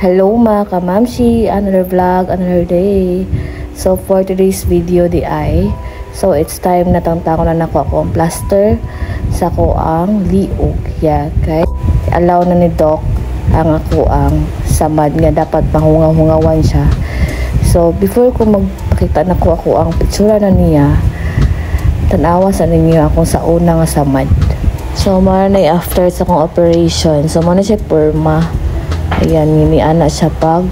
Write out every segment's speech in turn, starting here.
Hello mga kamamshi, another vlog, another day. So for today's video so it's time na tangtangon na nako ako ang plaster sa ko ang liog. Yeah, okay. Allow na ni Doc ang ako ang samad nga dapat mahungaw-hungawan siya. So before ko magpakita na ko ako ang pitsura na niya, tanawa sa ninyo akong sa una nga samad. So mara na after sa kong operation, so muna siya perma. Ayan, niniana siya pag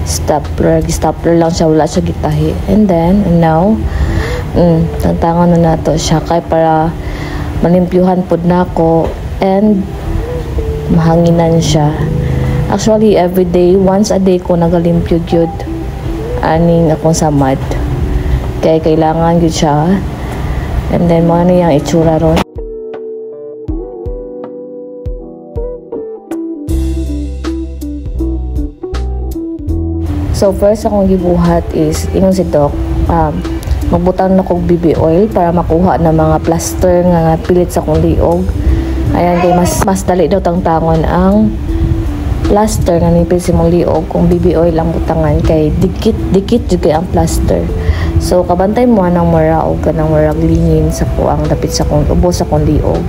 stapler lang siya, wala siya gitahi. And then, now, tantangan na nato siya kay para malimpyuhan pod na ako and mahanginan siya. Actually, every day, once a day ko nagalimpyo gyud aning akong samad. Kaya kailangan gyud siya. And then, mga niyang itsura ron. So first akong gibuhat is ingon si Doc, magbutang na kog BB oil para makuha na mga plaster nga pilit sa kong liog. Ayan, kay mas dali daw tangtangon ang plaster nga nipil sa mong liog kung BB oil ang butangan kay dikit jud kay ang plaster. So kabantay mo nang mura og kanang murag lingin sa kuang dapit sa kong ubos sa kong liog.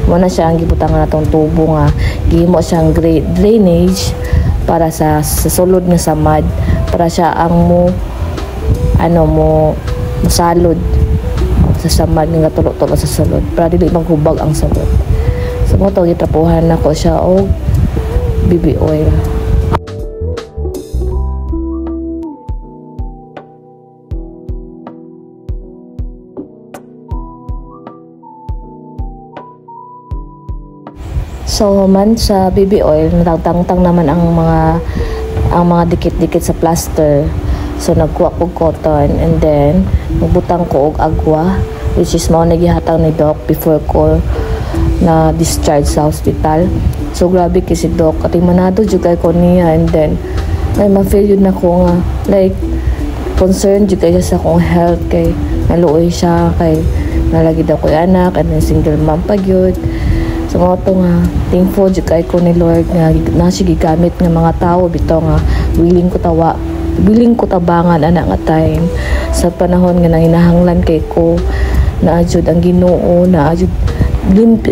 Mo na siya ang gibutangan natong tubo nga gihimo siyang drainage para sa sulod nga samad, para siya ang mo salod sa samad nga tulo-tulo sa sulod para dili maghubag ang sulod. So mo to gitrapuhan nako siya og BB oil. So man sa BB oil natangtang naman ang mga dikit-dikit sa plaster. So nagkuha ko cotton and then nagbutang ko og agwa, which is mao nagihatag ni Doc before ko na discharge sa hospital. So grabe kay si Doc, ating manado jud kay ko niya, and then ay ma-feel yun na ko nga like concerned jud kay sa akong health kay naluoy siya kay nalagi daw ko anak and then single mom pa gyud. So mga ito nga, thankful jud kay ko ni Lord nga nasi gigamit nga mga tao bitaw nga willing ko tabangan ana nga time sa panahon nga nanginahanglan kay ko na jud ang Ginoo, na jud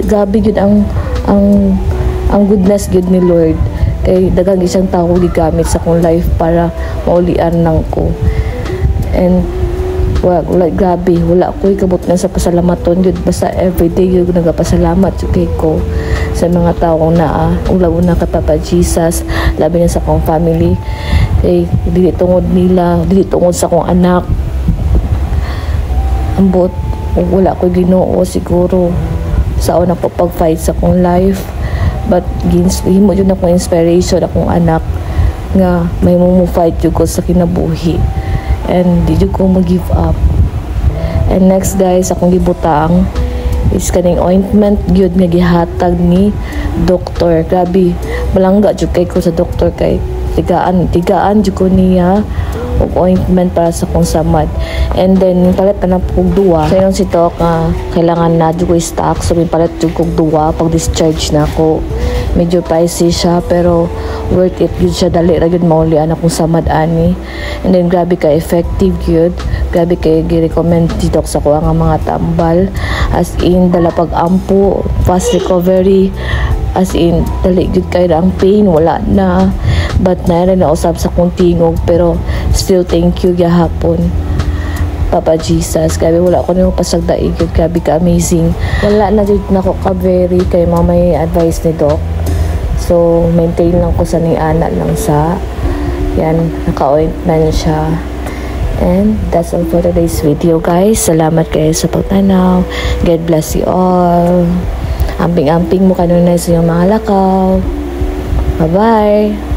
gabi jud ang goodness jud ni Lord kay daghang isang tao gigamit sa kong life para maulian nang ko. And wala grabe, wala ko'y kabot na sa pasalamaton yun, basta everyday yun nagapasalamat kay ko sa mga taong naa una ka Papa Jesus, labi na sa kong family kay dili tungod sa kong anak ambot wala ko'y Ginoo siguro sa una po pag-fight sa kong life, but himo yun akong inspiration akong anak nga may fight yun ko sa kinabuhi and di ko mag-give up. And next guys, akong gibutang is kaning ointment gyud nga gihatag ni doktor. Grabe, malangga jud kay ko sa doktor kay tigaan jud ko niya og ointment para sa kong samad. And then palit na kog duwa. So yung si Doc kailangan na jud ko stock, so palit jud kog duwa pag discharge na ako. Medyo pricey siya pero worth it gyud siya, dali ra gyud maulian akong samad ani. And then grabe ka effective gyud, grabe kay gi-recommend si Doc sa ko ang mga tambal, as in dala pag ampo, fast recovery, as in dali gyud kay ang pain wala na, but naira na usab sa kong tingog pero still thank you gyapon Papa Jesus, grabe wala ko nimo pasagdaig gyud, grabe ka amazing. Wala na jud nako ka very kay may advice ni Doc. So, maintain lang ko sa ni-ana lang sa yan, naka-ointment siya. And that's all for today's video guys. Salamat kayo sa pagtanaw. God bless you all. Amping-amping mo kanunay sa iyong mga lakaw. Bye-bye.